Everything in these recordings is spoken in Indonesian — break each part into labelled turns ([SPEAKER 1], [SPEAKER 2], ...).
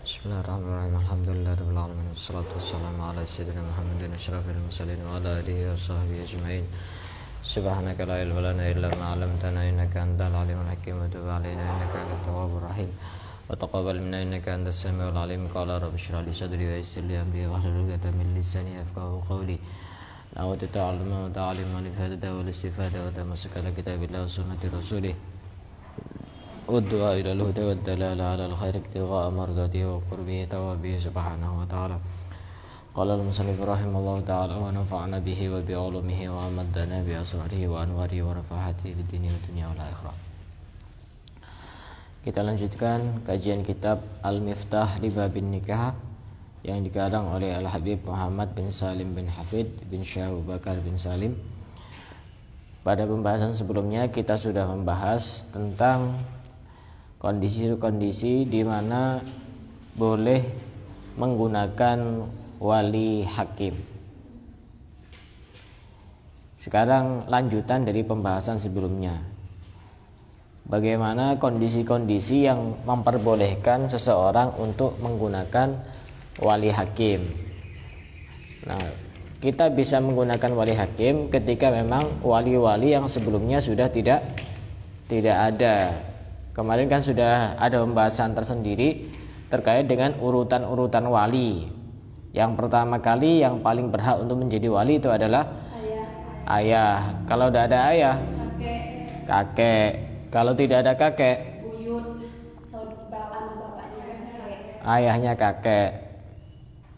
[SPEAKER 1] Bismillahirrahmanirrahim. Alhamdulillahirabbil alamin. Wassalatu wassalamu ala sayyidina Muhammadin asyrafil mursalin wa ala alihi wa sahbihi ajma'in. Subhanaka la ilma lana illa ma 'allamtana innaka antal alimul hakim wa tub 'alaina innaka antat tawwabur rahim. Wa taqabbal minna innaka antas samiul alim. Qala rabbi shrah li sadri wa yassir li amri wahlul 'uqdatam min lisani yafqahu qawli. Nawaitu ta'alluma wa ta'allima li fadada wal istifada wa tamassaka bi kitabillah wa sunnati rasulih. والدعاء إلى الهدى والدلالة على الخير ابتغاء مرضاته وقربه توابه سبحانه وتعالى. قال المصنف رحمه الله تعالى ونفعنا به وبعلومه وأمدنا بأسراره وأنواره ورفاحته في الدين والدنيا والآخرة. Kita lanjutkan kajian kitab Al-Miftah li Babin Nikah yang dikarang oleh Al-Habib Muhammad bin Salim bin Hafid bin Syekh Abu Bakar bin Salim. Pada pembahasan sebelumnya kita sudah membahas tentang kondisi-kondisi di mana boleh menggunakan wali hakim. Sekarang lanjutan dari pembahasan sebelumnya. Bagaimana kondisi-kondisi yang memperbolehkan seseorang untuk menggunakan wali hakim. Nah, kita bisa menggunakan wali hakim ketika memang wali-wali yang sebelumnya sudah tidak ada. Kemarin kan sudah ada pembahasan tersendiri terkait dengan urutan-urutan wali. Yang pertama kali yang paling berhak untuk menjadi wali itu adalah ayah. Kalau tidak ada ayah, kakek. Kalau tidak ada kakek,
[SPEAKER 2] buyut, bapaknya kakek.
[SPEAKER 1] Ayahnya kakek.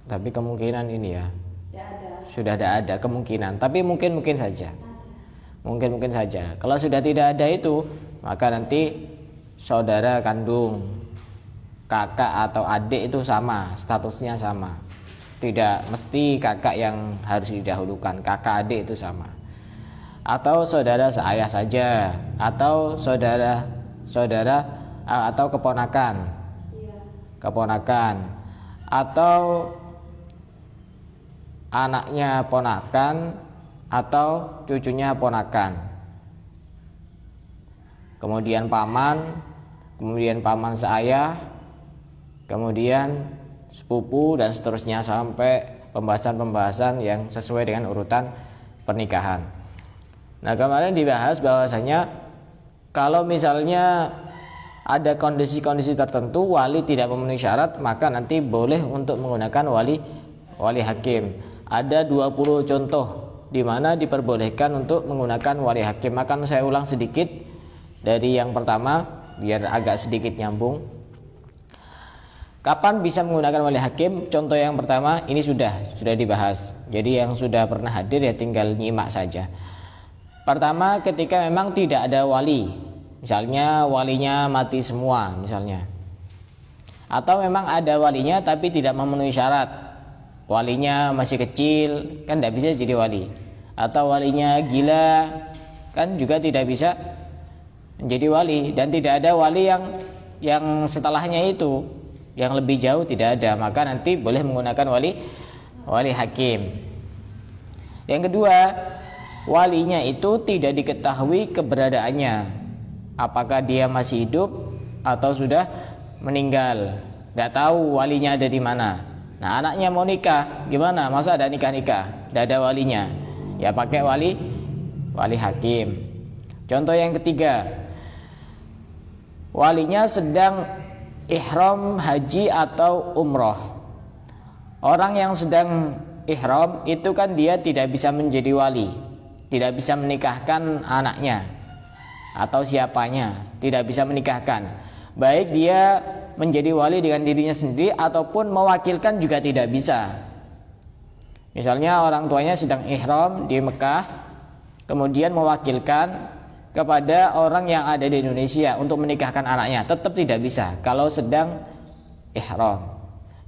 [SPEAKER 1] Tapi kemungkinan ini ya sudah ada kemungkinan. Tapi mungkin saja. Mungkin saja. Kalau sudah tidak ada itu, maka nanti saudara kandung, kakak atau adik itu sama, statusnya sama. Tidak mesti kakak yang harus didahulukan, kakak adik itu sama. Atau saudara seayah saja, atau saudara atau keponakan. Keponakan atau anaknya ponakan atau cucunya ponakan. Kemudian paman seayah, kemudian sepupu dan seterusnya sampai pembahasan-pembahasan yang sesuai dengan urutan pernikahan. Nah, kemarin dibahas bahwasanya kalau misalnya ada kondisi-kondisi tertentu wali tidak memenuhi syarat, maka nanti boleh untuk menggunakan wali hakim. Ada 20 contoh di mana diperbolehkan untuk menggunakan wali hakim. Akan saya ulang sedikit dari yang pertama biar agak sedikit nyambung. Kapan bisa menggunakan wali hakim? Contoh yang pertama ini sudah dibahas. Jadi yang sudah pernah hadir ya tinggal nyimak saja. Pertama, ketika memang tidak ada wali. Misalnya walinya mati semua misalnya. Atau memang ada walinya tapi tidak memenuhi syarat. Walinya masih kecil, kan tidak bisa jadi wali. Atau walinya gila, kan juga tidak bisa menjadi wali. Dan tidak ada wali yang setelahnya itu, yang lebih jauh tidak ada. Maka nanti boleh menggunakan wali hakim. Yang kedua, walinya itu tidak diketahui keberadaannya. Apakah dia masih hidup atau sudah meninggal? Tidak tahu walinya ada di mana. Nah, anaknya mau nikah, gimana? Masa ada nikah-nikah? Tidak ada walinya. Ya pakai wali hakim. Contoh yang ketiga, walinya sedang ihram haji atau umroh. Orang yang sedang ihram itu kan dia tidak bisa menjadi wali, tidak bisa menikahkan anaknya atau siapanya, tidak bisa menikahkan. Baik dia menjadi wali dengan dirinya sendiri ataupun mewakilkan juga tidak bisa. Misalnya orang tuanya sedang ihram di Mekah, kemudian mewakilkan kepada orang yang ada di Indonesia untuk menikahkan anaknya, tetap tidak bisa kalau sedang ihram.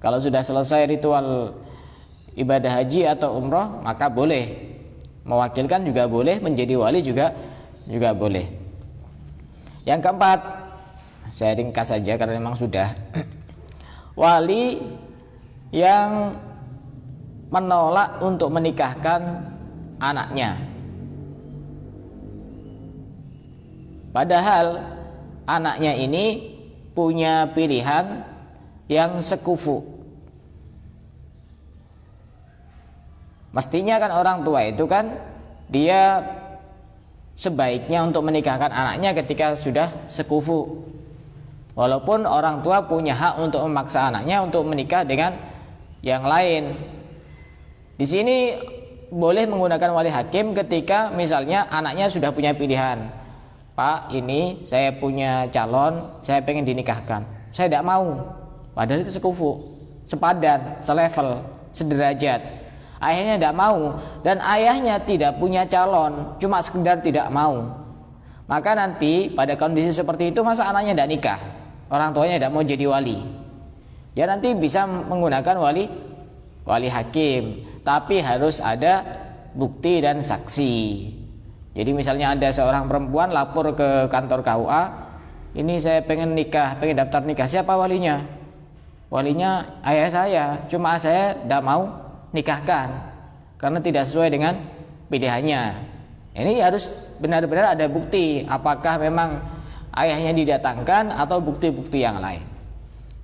[SPEAKER 1] Kalau sudah selesai ritual ibadah haji atau umroh, maka boleh mewakilkan, juga boleh menjadi wali juga boleh. Yang keempat, saya ringkas saja karena memang sudah. Wali yang menolak untuk menikahkan anaknya. Padahal anaknya ini punya pilihan yang sekufu. Mestinya kan orang tua itu kan dia sebaiknya untuk menikahkan anaknya ketika sudah sekufu. Walaupun orang tua punya hak untuk memaksa anaknya untuk menikah dengan yang lain. Di sini boleh menggunakan wali hakim ketika misalnya anaknya sudah punya pilihan. Pak, ini saya punya calon, saya pengen dinikahkan. Saya tidak mau. Padahal itu sekufu, sepadan, selevel, sederajat. Ayahnya tidak mau dan ayahnya tidak punya calon, cuma sekedar tidak mau. Maka nanti pada kondisi seperti itu masa anaknya tidak nikah, orang tuanya tidak mau jadi wali. Ya nanti bisa menggunakan wali hakim, tapi harus ada bukti dan saksi. Jadi misalnya ada seorang perempuan lapor ke kantor KUA, ini saya pengen nikah, pengen daftar nikah, siapa walinya? Walinya ayah saya, cuma saya tidak mau nikahkan karena tidak sesuai dengan pilihannya. Ini harus benar-benar ada bukti apakah memang ayahnya didatangkan atau bukti-bukti yang lain.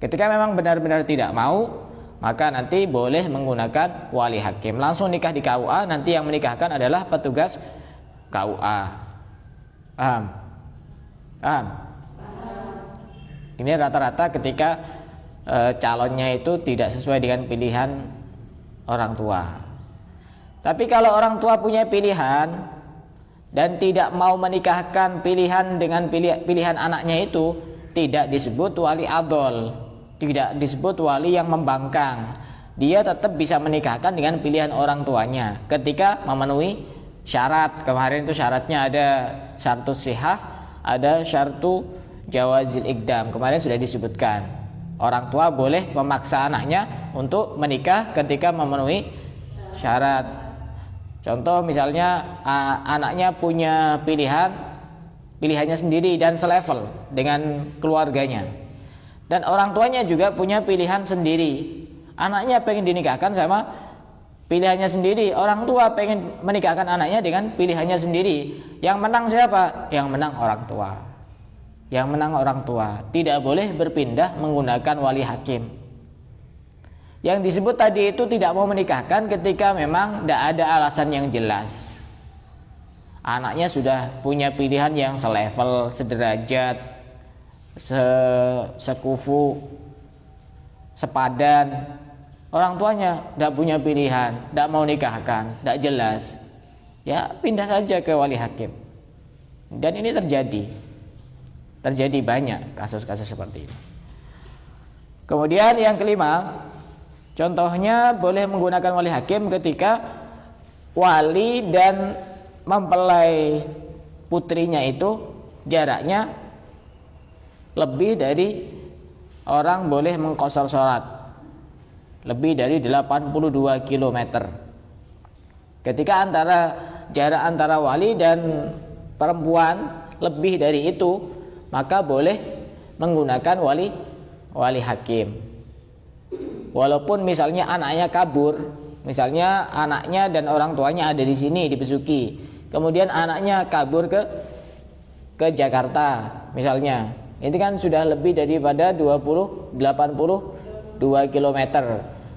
[SPEAKER 1] Ketika memang benar-benar tidak mau, maka nanti boleh menggunakan wali hakim. Langsung nikah di KUA, nanti yang menikahkan adalah petugas KUA. Paham? Paham? Ini rata-rata ketika calonnya itu tidak sesuai dengan pilihan orang tua. Tapi kalau orang tua punya pilihan dan tidak mau menikahkan pilihan dengan pilihan anaknya itu, tidak disebut wali adol, tidak disebut wali yang membangkang. Dia tetap bisa menikahkan dengan pilihan orang tuanya ketika memenuhi syarat. Kemarin itu syaratnya ada syartus sihah, ada syartu jawazil ikdam. Kemarin sudah disebutkan. Orang tua boleh memaksa anaknya untuk menikah ketika memenuhi syarat. Contoh misalnya anaknya punya pilihannya sendiri dan selevel dengan keluarganya. Dan orang tuanya juga punya pilihan sendiri. Anaknya pengen dinikahkan sama pilihannya sendiri. Orang tua pengen menikahkan anaknya dengan pilihannya sendiri. Yang menang siapa? Yang menang orang tua. Yang menang orang tua. Tidak boleh berpindah menggunakan wali hakim. Yang disebut tadi itu tidak mau menikahkan ketika memang tidak ada alasan yang jelas. Anaknya sudah punya pilihan yang selevel, sederajat, sekufu, sepadan. Orang tuanya tidak punya pilihan, tidak mau nikahkan, tidak jelas. Ya pindah saja ke wali hakim. Dan ini terjadi banyak kasus-kasus seperti ini. Kemudian yang kelima, contohnya boleh menggunakan wali hakim ketika wali dan mempelai putrinya itu jaraknya lebih dari orang boleh mengqashar sholat, lebih dari 82 km. Ketika jarak antara wali dan perempuan lebih dari itu, maka boleh menggunakan wali hakim. Walaupun misalnya anaknya kabur, misalnya anaknya dan orang tuanya ada di sini di Besuki, kemudian anaknya kabur ke Jakarta misalnya, itu kan sudah lebih daripada 82 km.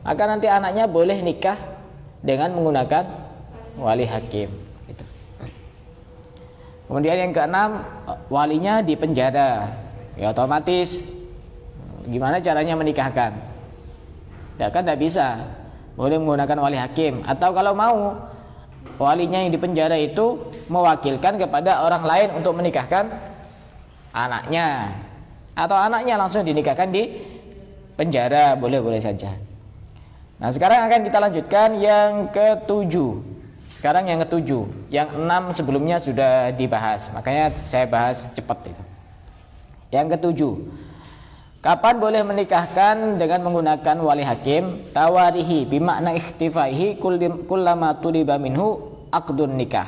[SPEAKER 1] Maka nanti anaknya boleh nikah dengan menggunakan wali hakim. Kemudian yang keenam, walinya di penjara. Ya otomatis gimana caranya menikahkan? Ya kan tidak bisa. Boleh menggunakan wali hakim. Atau kalau mau, walinya yang di penjara itu mewakilkan kepada orang lain untuk menikahkan anaknya. Atau anaknya langsung dinikahkan di penjara, boleh-boleh saja. Nah sekarang akan kita lanjutkan yang ketujuh. Sekarang yang ketujuh, yang 6 sebelumnya sudah dibahas, makanya saya bahas cepat itu. Yang ketujuh, kapan boleh menikahkan dengan menggunakan wali hakim? Tawarihi bimakna ikhtifaihi kullama tuliba minhu aqdun nikah.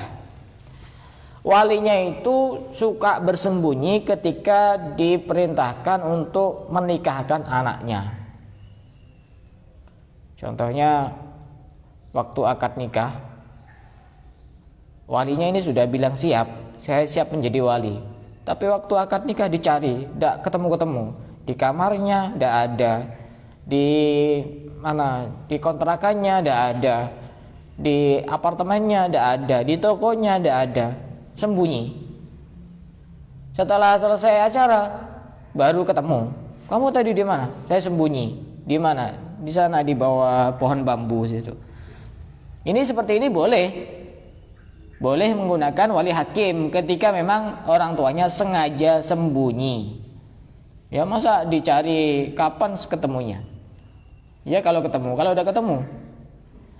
[SPEAKER 1] Walinya itu suka bersembunyi ketika diperintahkan untuk menikahkan anaknya. Contohnya waktu akad nikah, walinya ini sudah bilang siap, saya siap menjadi wali. Tapi waktu akad nikah dicari, tidak ketemu-ketemu. Di kamarnya tidak ada, di mana, di kontrakannya tidak ada, di apartemennya tidak ada, di tokonya tidak ada, sembunyi. Setelah selesai acara baru ketemu. Kamu tadi di mana? Saya sembunyi. Di mana? Di sana, di bawah pohon bambu situ. Ini seperti ini boleh. Boleh menggunakan wali hakim ketika memang orang tuanya sengaja sembunyi. Ya masa dicari kapan ketemunya? Ya kalau ketemu, kalau udah ketemu.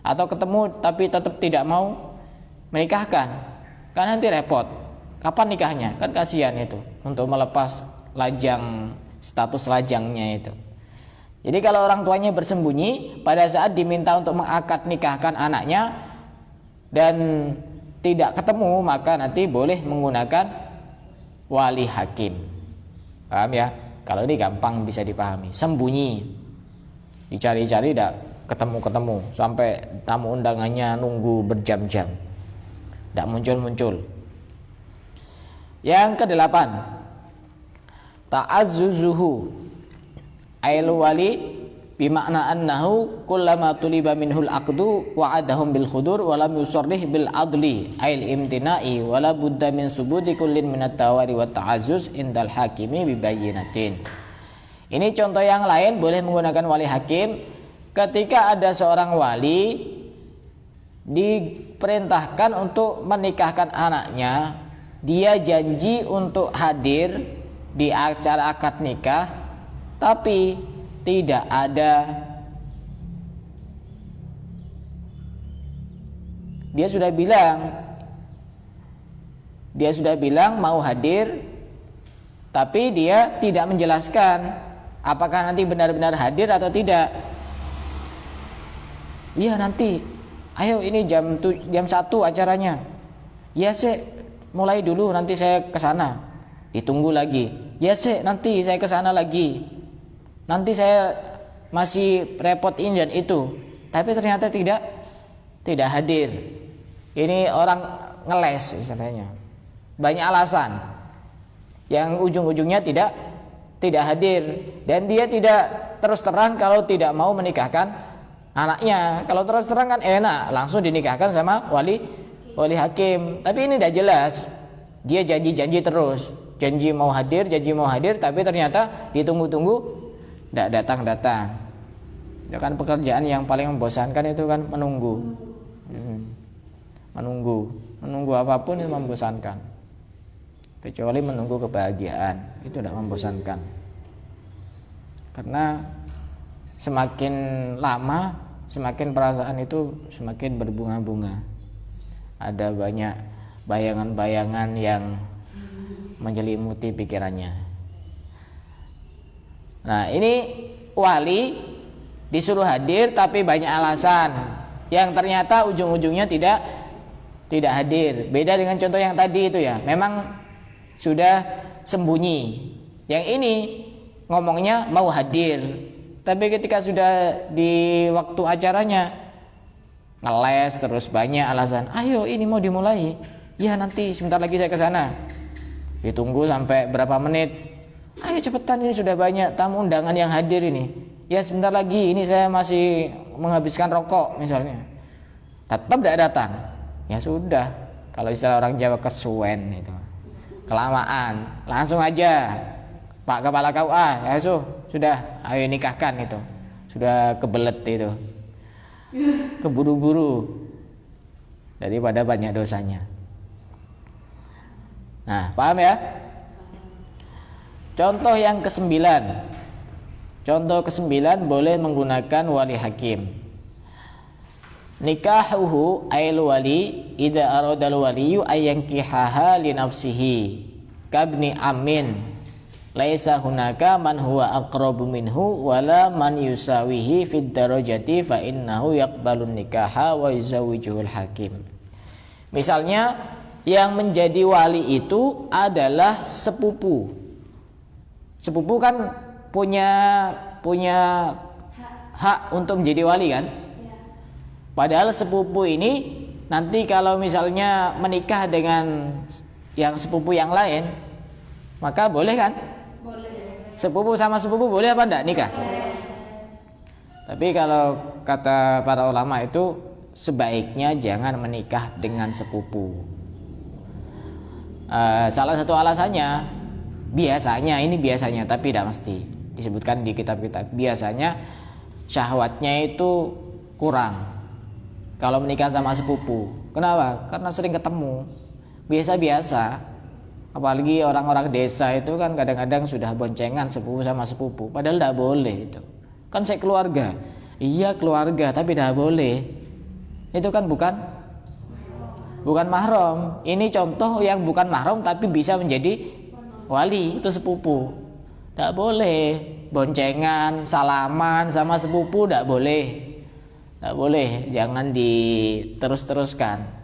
[SPEAKER 1] Atau ketemu tapi tetap tidak mau menikahkan. Kan nanti repot. Kapan nikahnya? Kan kasihan itu untuk melepas lajang, status lajangnya itu. Jadi kalau orang tuanya bersembunyi pada saat diminta untuk mengakad nikahkan anaknya dan tidak ketemu, maka nanti boleh menggunakan wali hakim. Paham ya? Kalau ini gampang bisa dipahami. Sembunyi, dicari-cari tidak ketemu-ketemu, sampai tamu undangannya nunggu berjam-jam, tidak muncul-muncul. Yang kedelapan, ta'azzuzuhu ail wali bimakna annahu kullama tuliba minhul aqdu wa'adahum bil khudur wa lam yusarrih bil adli ail imtina'i wala budda min subuti kullin minat tawari wa ta'azzuz indal hakimi bibayyinatin. Ini contoh yang lain boleh menggunakan wali hakim ketika ada seorang wali diperintahkan untuk menikahkan anaknya. Dia janji untuk hadir di acara akad nikah, tapi tidak ada. Dia sudah bilang mau hadir, tapi dia tidak menjelaskan apakah nanti benar-benar hadir atau tidak. Iya nanti, ayo ini jam 1 acaranya. Ya sih, mulai dulu nanti saya ke sana. Ditunggu lagi. Ya sih, nanti saya ke sana lagi. Nanti saya masih repot ini dan itu. Tapi ternyata tidak hadir. Ini orang ngeles istilahnya. Banyak alasan. Yang ujung-ujungnya tidak hadir, dan dia tidak terus terang kalau tidak mau menikahkan anaknya. Kalau terus terang kan enak, langsung dinikahkan sama wali hakim. Tapi ini tidak jelas. Dia janji terus, janji mau hadir, tapi ternyata ditunggu-tunggu tidak datang. Itu kan pekerjaan yang paling membosankan, itu kan menunggu. Menunggu apapun itu membosankan. Kecuali menunggu kebahagiaan, itu tidak membosankan. Karena semakin lama, semakin perasaan itu semakin berbunga-bunga. Ada banyak bayangan-bayangan yang menyelimuti pikirannya. Nah, ini wali disuruh hadir tapi banyak alasan yang ternyata ujung-ujungnya tidak hadir. Beda dengan contoh yang tadi itu ya, memang sudah sembunyi. Yang ini ngomongnya mau hadir, tapi ketika sudah di waktu acaranya ngeles terus, banyak alasan. Ayo ini mau dimulai. Ya nanti sebentar lagi saya ke sana. Ditunggu sampai berapa menit. Ayo cepetan, ini sudah banyak tamu undangan yang hadir ini. Ya sebentar lagi, ini saya masih menghabiskan rokok misalnya. Tetap tidak datang. Ya sudah, kalau istilah orang Jawa kesuwen itu. Kelamaan, langsung aja. Pak Kepala KUA, ya sudah, ayo nikahkan itu. Sudah kebelet itu. Keburu-buru daripada banyak dosanya. Nah, paham ya? Contoh yang ke-9. Contoh ke-9 boleh menggunakan wali hakim. Nikahuhu ail wali idza aradal waliyu ayyankihaha li nafsihi kabni amin laisa hunaka man huwa aqrabu minhu wala man yusawihi fid darajati fa innahu yaqbalun nikaha wa yuzawwijuhul hakim. Misalnya yang menjadi wali itu adalah sepupu. Sepupu kan punya hak untuk menjadi wali kan? Padahal sepupu ini nanti kalau misalnya menikah dengan yang sepupu yang lain, maka boleh kan? Boleh. Sepupu sama sepupu boleh apa enggak nikah? Boleh. Tapi kalau kata para ulama itu sebaiknya jangan menikah dengan sepupu. Salah satu alasannya, biasanya tapi tidak mesti, disebutkan di kitab-kitab, biasanya syahwatnya itu kurang kalau menikah sama sepupu. Kenapa? Karena sering ketemu, biasa-biasa. Apalagi orang-orang desa itu kan kadang-kadang sudah boncengan sepupu sama sepupu, padahal tidak boleh itu. Kan saya keluarga. Iya keluarga, tapi tidak boleh. Itu kan bukan mahram. Ini contoh yang bukan mahram tapi bisa menjadi wali, itu sepupu. Tidak boleh boncengan, salaman sama sepupu, tidak boleh. Tidak boleh, jangan diterus-teruskan.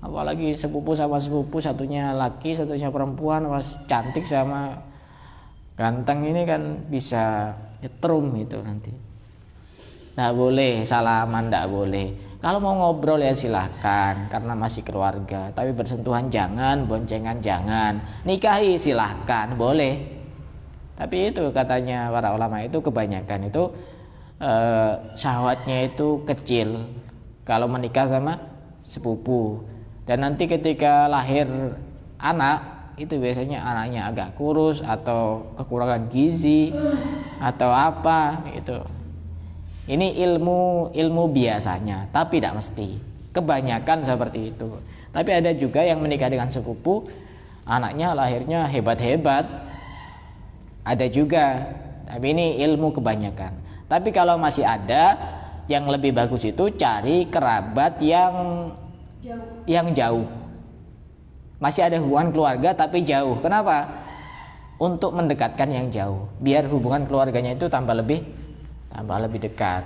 [SPEAKER 1] Apalagi sepupu sama sepupu, satunya laki, satunya perempuan, pas cantik sama ganteng ini kan bisa nyetrum itu nanti. Tidak boleh salaman, tidak boleh. Kalau mau ngobrol ya silahkan, karena masih keluarga. Tapi bersentuhan jangan, boncengan jangan. Nikahi silahkan, boleh. Tapi itu katanya para ulama itu kebanyakan itu syahwatnya itu kecil kalau menikah sama sepupu. Dan nanti ketika lahir anak itu biasanya anaknya agak kurus atau kekurangan gizi atau apa itu. Ini ilmu biasanya, tapi tidak mesti. Kebanyakan seperti itu. Tapi ada juga yang menikah dengan sepupu, anaknya lahirnya hebat-hebat. Ada juga. Tapi ini ilmu kebanyakan. Tapi kalau masih ada, yang lebih bagus itu cari kerabat yang jauh. Masih ada hubungan keluarga tapi jauh. Kenapa? Untuk mendekatkan yang jauh, biar hubungan keluarganya itu tambah lebih dekat.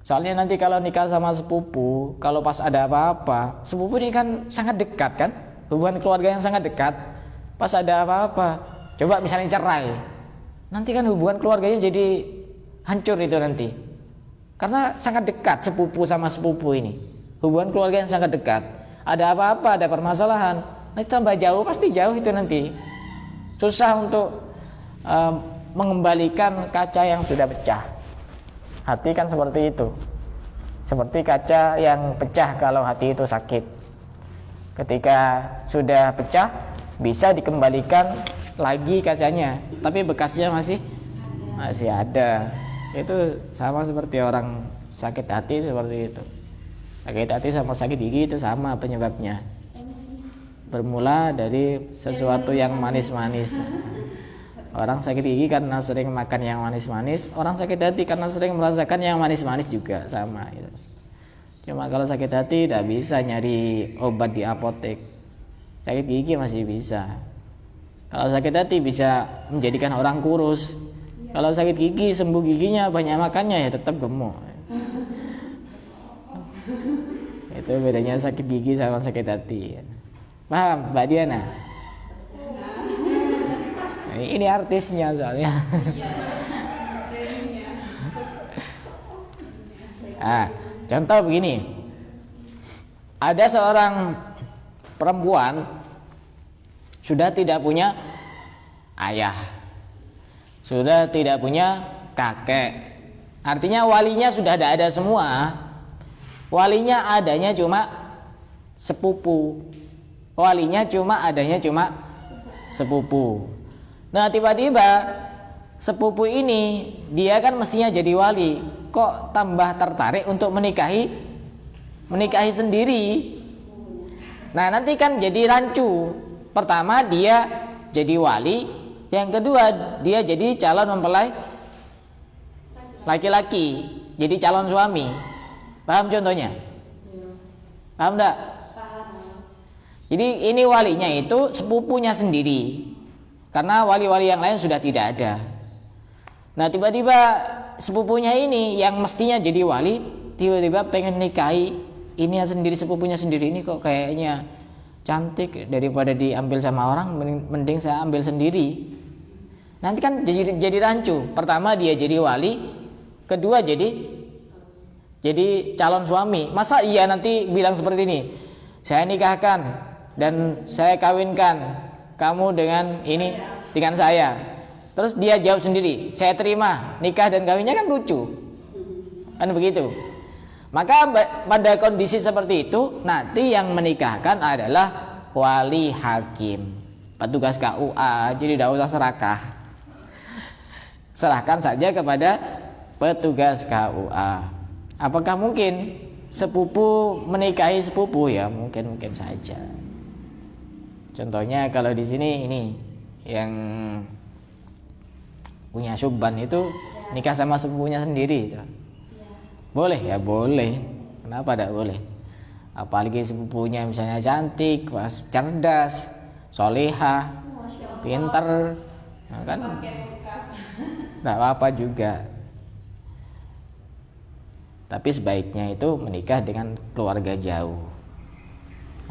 [SPEAKER 1] Soalnya nanti kalau nikah sama sepupu, kalau pas ada apa-apa, sepupu ini kan sangat dekat kan, hubungan keluarga yang sangat dekat. Pas ada apa-apa, coba misalnya cerai, nanti kan hubungan keluarganya jadi hancur itu nanti. Karena sangat dekat sepupu sama sepupu ini, hubungan keluarga yang sangat dekat. Ada apa-apa, ada permasalahan, nanti tambah jauh, pasti jauh itu nanti. Susah untuk mengembalikan kaca yang sudah pecah. Hati kan seperti itu, seperti kaca yang pecah kalau hati itu sakit. Ketika sudah pecah bisa dikembalikan lagi kacanya, tapi bekasnya masih ada. Itu sama seperti orang sakit hati seperti itu. Sakit hati sama sakit gigi itu sama penyebabnya. Bermula dari sesuatu yang manis-manis. Orang sakit gigi karena sering makan yang manis-manis, orang sakit hati karena sering merasakan yang manis-manis juga sama gitu. Cuma kalau sakit hati tidak bisa nyari obat di apotek. Sakit gigi masih bisa. Kalau sakit hati bisa menjadikan orang kurus. Kalau sakit gigi sembuh giginya, banyak makannya ya tetap gemuk. Itu bedanya sakit gigi sama sakit hati. Paham Mbak Diana? Ini artisnya soalnya. Contoh begini. Ada seorang perempuan sudah tidak punya ayah, sudah tidak punya kakek. Artinya walinya sudah ada semua. Walinya adanya cuma sepupu. Walinya adanya cuma sepupu. Nah tiba-tiba sepupu ini dia kan mestinya jadi wali, kok tambah tertarik untuk menikahi sendiri. Nah nanti kan jadi rancu. Pertama dia jadi wali, yang kedua dia jadi calon mempelai laki-laki, jadi calon suami. Paham contohnya? Paham enggak? Jadi ini walinya itu sepupunya sendiri. Karena wali-wali yang lain sudah tidak ada. Nah tiba-tiba sepupunya ini yang mestinya jadi wali, tiba-tiba pengen nikahi ini sendiri, sepupunya sendiri. Ini kok kayaknya cantik, daripada diambil sama orang mending saya ambil sendiri. Nanti kan jadi rancu. Pertama dia jadi wali, kedua jadi calon suami. Masa iya nanti bilang seperti ini, saya nikahkan dan saya kawinkan kamu dengan saya. Terus dia jawab sendiri, saya terima nikah dan kawinnya, kan lucu. Kan begitu. Maka pada kondisi seperti itu nanti yang menikahkan adalah wali hakim, petugas KUA. Jadi tidak usah serakah. Serahkan saja kepada petugas KUA. Apakah mungkin sepupu menikahi sepupu? Ya mungkin saja. Contohnya kalau di sini ini yang punya subban itu nikah sama sepupunya sendiri itu. Boleh ya boleh. Kenapa tidak boleh? Apalagi sepupunya misalnya cantik, cerdas, solehah, pinter, nah, kan tidak apa-apa juga. Tapi sebaiknya itu menikah dengan keluarga jauh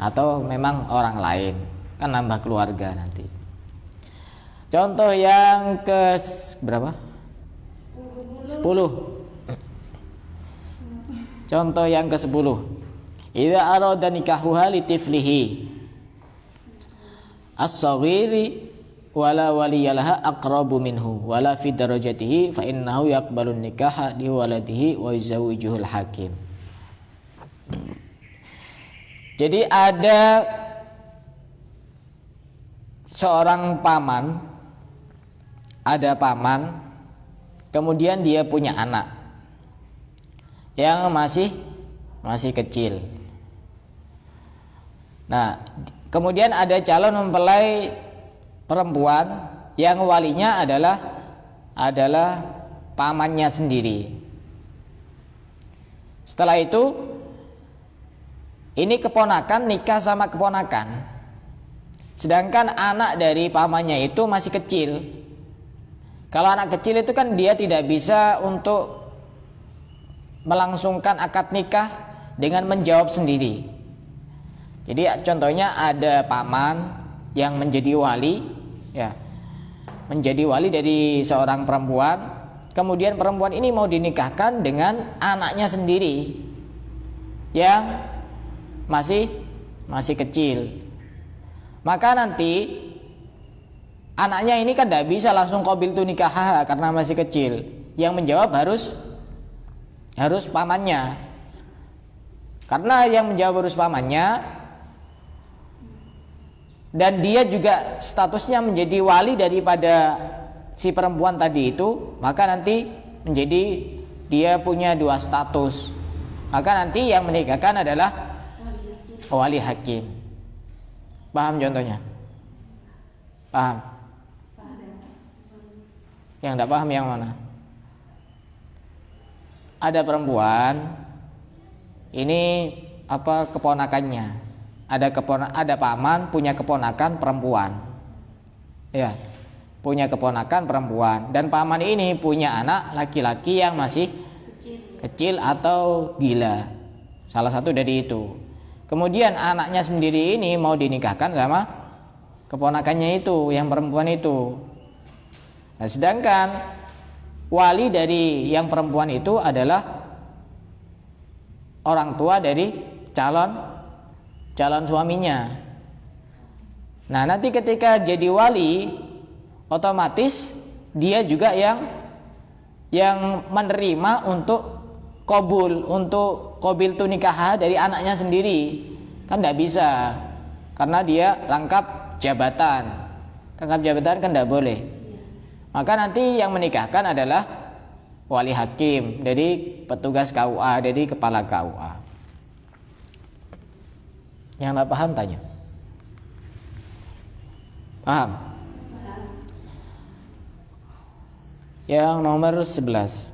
[SPEAKER 1] atau memang orang lain, kan nambah keluarga nanti. Contoh yang ke berapa? 10. Contoh yang ke-10. Idza arada nikahuha li tiflihi as-saghiri wala waliyalaha aqrabu minhu wala fi darajatihi fa innahu yaqbalu nikaha li waladihi wa yuzawwijuhul hakim. Jadi ada seorang paman, kemudian dia punya anak yang masih kecil. Nah, kemudian ada calon mempelai perempuan yang walinya adalah pamannya sendiri. Setelah itu ini keponakan nikah sama keponakan, sedangkan anak dari pamannya itu masih kecil. Kalau anak kecil itu kan dia tidak bisa untuk melangsungkan akad nikah dengan menjawab sendiri. Jadi contohnya ada paman yang menjadi wali, ya, menjadi wali dari seorang perempuan. Kemudian perempuan ini mau dinikahkan dengan anaknya sendiri yang masih kecil. Maka nanti anaknya ini kan tidak bisa langsung qabiltu nikah karena masih kecil. Yang menjawab harus pamannya. Karena yang menjawab harus pamannya, dan dia juga statusnya menjadi wali daripada si perempuan tadi itu, maka nanti menjadi dia punya dua status. Maka nanti yang menikahkan adalah wali hakim. Paham contohnya? Paham? Yang tidak paham yang mana? Ada perempuan, ini keponakannya. Ada paman punya keponakan perempuan. Ya, punya keponakan perempuan, dan paman ini punya anak laki-laki yang masih kecil atau gila. Salah satu dari itu. Kemudian anaknya sendiri ini mau dinikahkan sama keponakannya itu, yang perempuan itu. Nah, sedangkan wali dari yang perempuan itu adalah orang tua dari calon suaminya. Nah, nanti ketika jadi wali, otomatis dia juga yang menerima untuk qabil tu nikah dari anaknya sendiri. Kan tidak bisa, karena dia rangkap jabatan. Rangkap jabatan kan tidak boleh. Maka nanti yang menikahkan adalah wali hakim dari petugas KUA, dari kepala KUA. Yang tidak paham tanya. Paham? Yang nomor 11,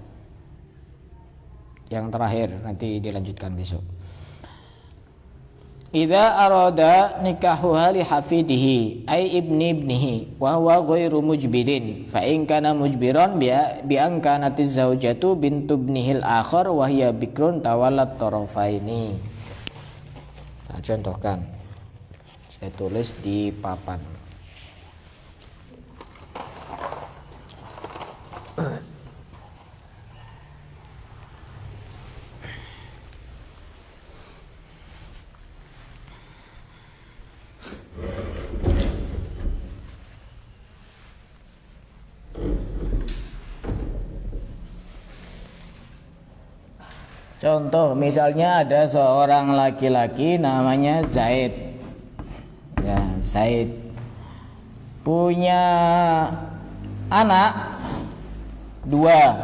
[SPEAKER 1] yang terakhir, nanti dilanjutkan besok. Idza arada nikahuha li hafidihi ay ibnihi wa huwa ghairu mujbirin fa in kana mujbiran bi an kanatiz zaujatu bintu ibnihil akhar wa hiya bikrun tawallat tarafaini. Nah, contohkan. Saya tulis di papan. Contoh misalnya ada seorang laki-laki namanya Zaid. Ya, Zaid punya anak dua.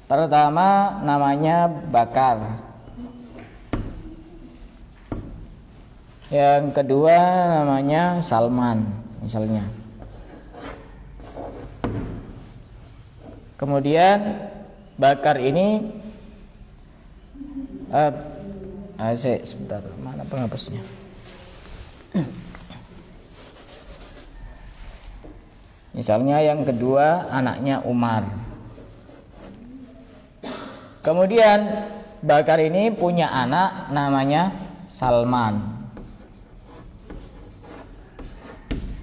[SPEAKER 1] Pertama namanya Bakar. Yang kedua namanya Salman misalnya. Kemudian Bakar ini sebentar, mana penghapusnya? Misalnya yang kedua anaknya Umar. Kemudian Bakar ini punya anak namanya Salman.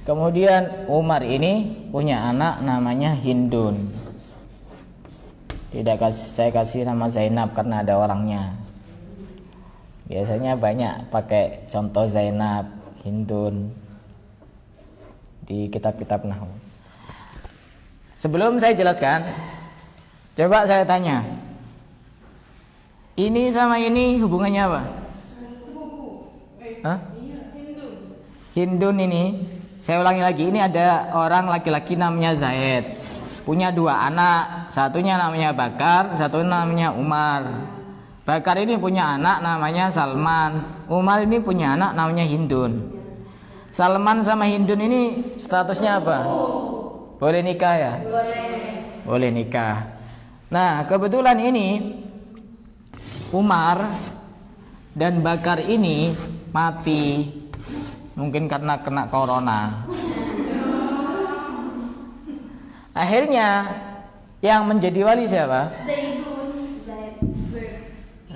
[SPEAKER 1] Kemudian Umar ini punya anak namanya Hindun. Saya kasih nama Zainab karena ada orangnya. Biasanya banyak pakai contoh Zainab, Hindun di kitab-kitab nahwu. Sebelum saya jelaskan, coba saya tanya, ini sama ini hubungannya apa? Hah? Hindun ini, saya ulangi lagi, ini ada orang laki-laki namanya Zaid, punya dua anak, satunya namanya Bakar, satunya namanya Umar. Bakar ini punya anak namanya Salman, Umar ini punya anak namanya Hindun. Salman sama Hindun ini statusnya apa? Boleh nikah ya? Boleh nikah. Nah, kebetulan ini Umar dan Bakar ini mati, mungkin karena kena corona. Akhirnya yang menjadi wali siapa?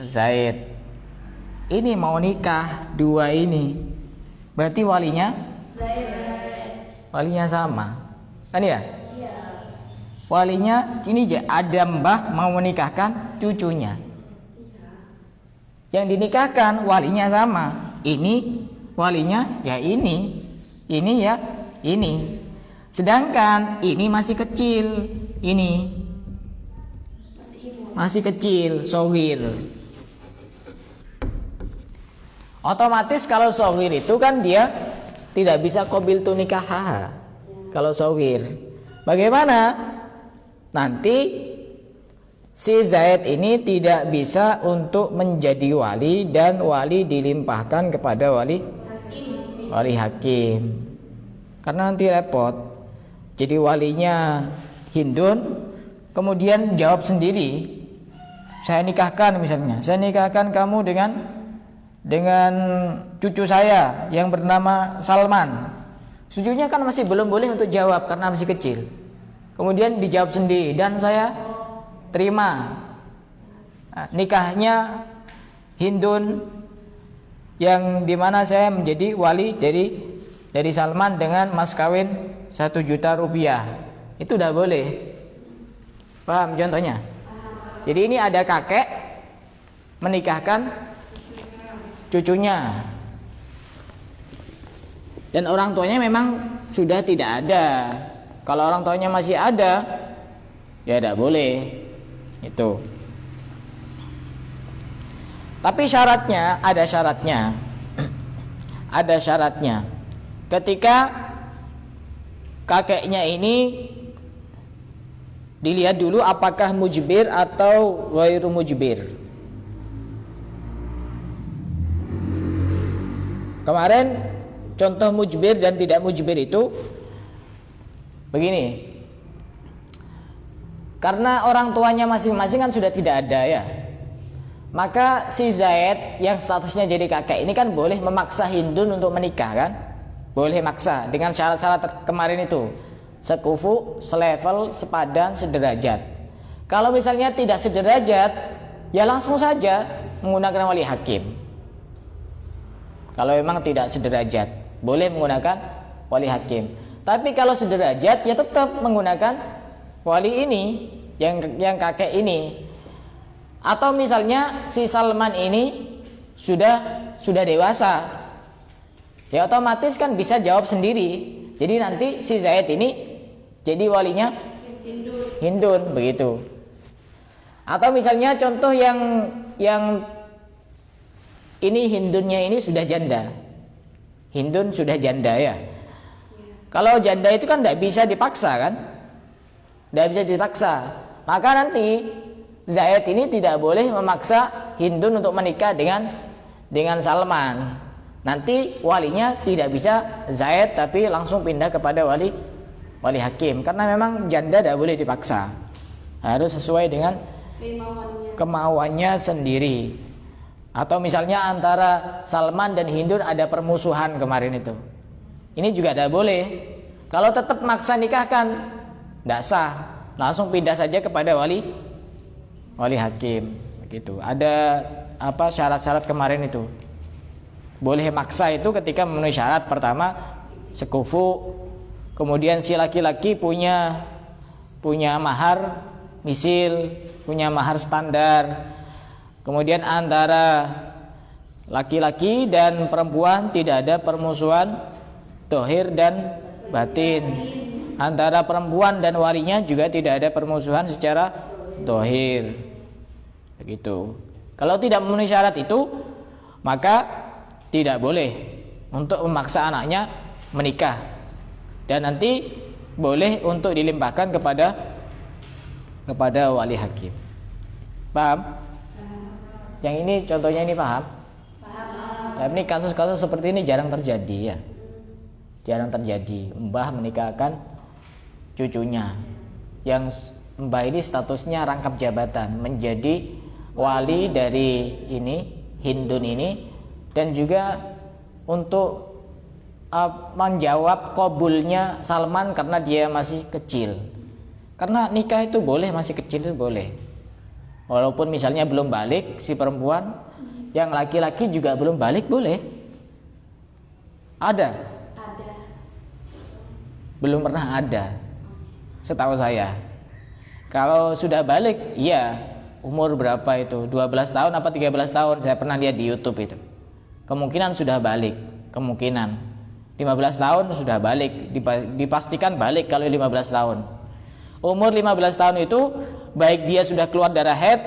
[SPEAKER 1] Zaid. Ini mau nikah dua ini, berarti walinya walinya sama, kan ya? Walinya ini ada mbah mau menikahkan cucunya. Yang dinikahkan walinya sama. Ini walinya ya ini ya ini. Sedangkan ini masih kecil, ini masih kecil, shogir. Otomatis kalau shogir itu kan dia tidak bisa qabil tu nikah. Kalau shogir, bagaimana? Nanti si Zaid ini tidak bisa untuk menjadi wali dan wali dilimpahkan kepada wali hakim. Karena nanti repot. Jadi walinya Hindun, kemudian jawab sendiri, saya nikahkan misalnya, saya nikahkan kamu dengan cucu saya yang bernama Salman. Cucunya kan masih belum boleh untuk jawab karena masih kecil. Kemudian dijawab sendiri, dan saya terima nikahnya Hindun, yang dimana saya menjadi wali dari Salman dengan mas kawin 1 juta rupiah. Itu udah boleh. Paham contohnya? Jadi ini ada kakek menikahkan cucunya, dan orang tuanya memang sudah tidak ada. Kalau orang tuanya masih ada, ya tidak boleh. Itu. Tapi syaratnya, ada syaratnya. Ada syaratnya. Ketika kakeknya ini dilihat dulu apakah mujbir atau ghairu mujbir. Kemarin contoh mujbir dan tidak mujbir itu begini. Karena orang tuanya masing-masing kan sudah tidak ada ya, maka si Zaid yang statusnya jadi kakek ini kan boleh memaksa Hindun untuk menikah kan? Boleh maksa dengan syarat-syarat kemarin itu, sekufu, selevel, sepadan, sederajat. Kalau misalnya tidak sederajat, ya langsung saja menggunakan wali hakim. Kalau memang tidak sederajat, boleh menggunakan wali hakim. Tapi kalau sederajat, ya tetap menggunakan wali ini, yang kakek ini. Atau misalnya si Salman ini sudah dewasa, ya otomatis kan bisa jawab sendiri. Jadi nanti si Zaid ini jadi walinya Hindun, begitu. Atau misalnya contoh yang ini hindunnya ini sudah janda. Hindun sudah janda ya. Kalau janda itu kan tidak bisa dipaksa kan? Tidak bisa dipaksa. Maka nanti Zaid ini tidak boleh memaksa Hindun untuk menikah dengan Salman. Nanti walinya tidak bisa Zaid tapi langsung pindah kepada wali hakim. Karena memang janda tidak boleh dipaksa. Harus sesuai dengan kemauannya sendiri. Atau misalnya antara Salman dan Hindun ada permusuhan kemarin itu. Ini juga tidak boleh. Kalau tetap maksa nikahkan, tidak sah. Langsung pindah saja kepada wali hakim. Begitu. Ada apa syarat-syarat kemarin itu? Boleh maksa itu ketika memenuhi syarat. Pertama, sekufu. Kemudian si laki-laki punya mahar misil, punya mahar standar. Kemudian antara laki-laki dan perempuan tidak ada permusuhan dohir dan batin. Antara perempuan dan walinya juga tidak ada permusuhan secara dohir. Begitu. Kalau tidak memenuhi syarat itu, maka tidak boleh untuk memaksa anaknya menikah. Dan nanti boleh untuk dilimpahkan kepada wali hakim. Paham? Yang ini contohnya ini paham? Tapi ini kasus-kasus seperti ini jarang terjadi ya. Jarang terjadi. Mbah menikahkan cucunya. Yang mbah ini statusnya rangkap jabatan, menjadi wali dari ini Hindun ini, dan juga untuk menjawab kabulnya Salman karena dia masih kecil. Karena nikah itu boleh, masih kecil itu boleh. Walaupun misalnya belum balik si perempuan, yang laki-laki juga belum balik boleh. Ada. Belum pernah ada. Setahu saya. Kalau sudah balik, iya. Umur berapa itu? 12 tahun apa 13 tahun? Saya pernah lihat di YouTube itu. Kemungkinan sudah balik, kemungkinan. 15 tahun sudah balik, dipastikan balik kalau 15 tahun. Umur 15 tahun itu baik dia sudah keluar darah haid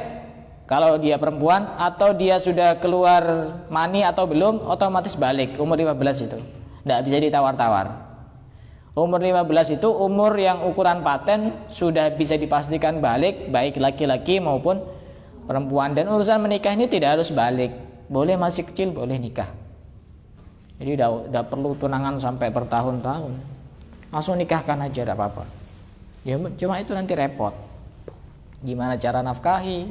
[SPEAKER 1] kalau dia perempuan, atau dia sudah keluar mani atau belum, otomatis balik umur 15 itu. Tidak bisa ditawar-tawar. Umur 15 itu umur yang ukuran paten sudah bisa dipastikan balik, baik laki-laki maupun perempuan. Dan urusan menikah ini tidak harus balik. Boleh masih kecil boleh nikah. Jadi tidak perlu tunangan sampai bertahun-tahun. Langsung nikahkan aja, tidak apa-apa. Ya cuma itu nanti repot. Gimana cara nafkahi,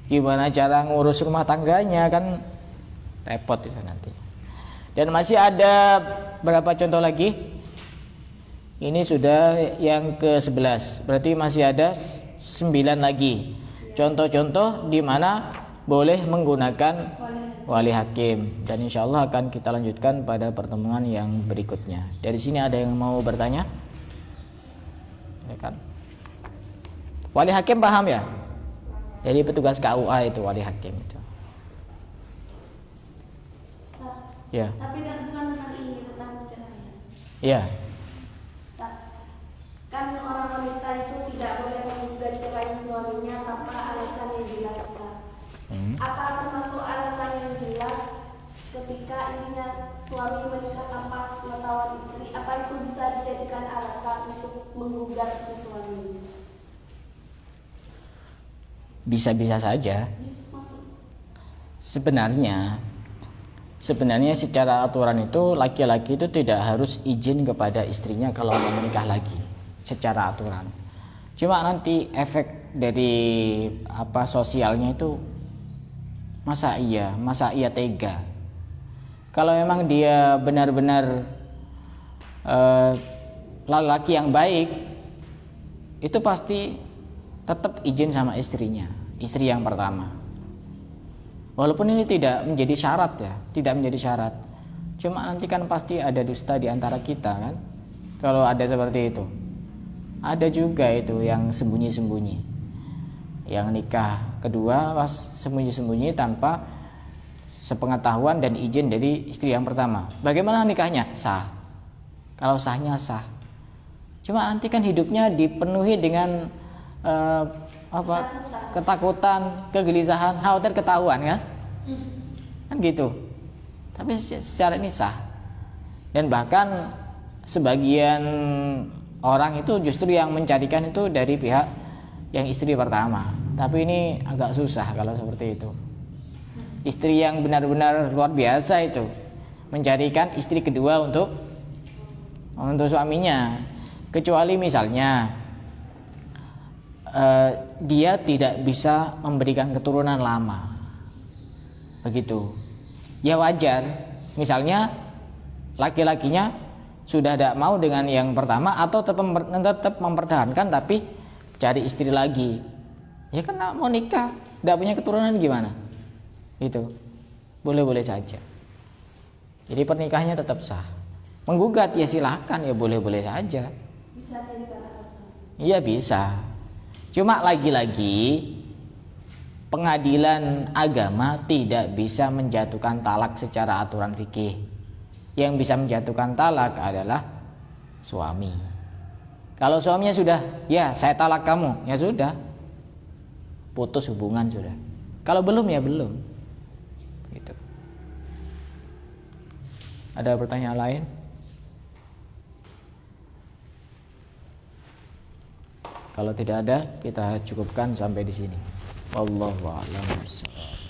[SPEAKER 1] gimana cara ngurus rumah tangganya, kan repot itu nanti. Dan masih ada berapa contoh lagi? Ini sudah yang ke-11. Berarti masih ada 9 lagi contoh-contoh di mana boleh menggunakan wali hakim. Dan insya Allah akan kita lanjutkan pada pertemuan yang berikutnya. Dari sini ada yang mau bertanya? Ya kan? Wali hakim paham ya? Jadi petugas KUA itu wali hakim itu. Ya.
[SPEAKER 2] Tapi bukan tentang ini, tentang perceraian.
[SPEAKER 1] Ya.
[SPEAKER 2] Kan seorang wanita itu tidak boleh menggugat cerai suaminya tanpa alasan yang jelas, Ustaz. Apa termasuk alasan yang jelas ketika intinya suami menikah tanpa sepengetahuan istri? Apa itu bisa dijadikan alasan untuk menggugat si suami?
[SPEAKER 1] Bisa-bisa saja. Sebenarnya secara aturan itu laki-laki itu tidak harus izin kepada istrinya kalau mau menikah lagi secara aturan. Cuma nanti efek dari sosialnya itu masa iya tega. Kalau memang dia benar-benar laki yang baik, itu pasti tetap izin sama istrinya, istri yang pertama. Walaupun ini tidak menjadi syarat ya, tidak menjadi syarat. Cuma nanti kan pasti ada dusta di antara kita kan. Kalau ada seperti itu. Ada juga itu yang sembunyi-sembunyi. Yang nikah kedua pas sembunyi-sembunyi tanpa sepengetahuan dan izin dari istri yang pertama. Bagaimana nikahnya? Sah. Kalau sahnya sah. Cuma nanti kan hidupnya dipenuhi dengan eh, apa ketakutan, kegelisahan, khawatir ketahuan kan? Kan gitu. Tapi secara ini sah. Dan bahkan sebagian orang itu justru yang mencarikan itu dari pihak yang istri pertama. Tapi ini agak susah kalau seperti itu. Istri yang benar-benar luar biasa itu mencarikan istri kedua untuk suaminya. Kecuali misalnya dia tidak bisa memberikan keturunan lama, begitu. Ya wajar. Misalnya laki-lakinya sudah tidak mau dengan yang pertama atau tetap mempertahankan tapi cari istri lagi. Ya kan mau nikah, tidak punya keturunan gimana? Itu boleh-boleh saja. Jadi pernikahannya tetap sah. Menggugat ya silakan, ya boleh-boleh saja.
[SPEAKER 2] Bisa dari bahasa.
[SPEAKER 1] Iya bisa. Cuma lagi-lagi pengadilan agama tidak bisa menjatuhkan talak secara aturan fikih. Yang bisa menjatuhkan talak adalah suami. Kalau suaminya sudah, ya saya talak kamu, ya sudah, putus hubungan sudah. Kalau belum ya belum. Gitu. Ada pertanyaan lain? Kalau tidak ada, kita cukupkan sampai di sini. Wallahu a'lam bishawab.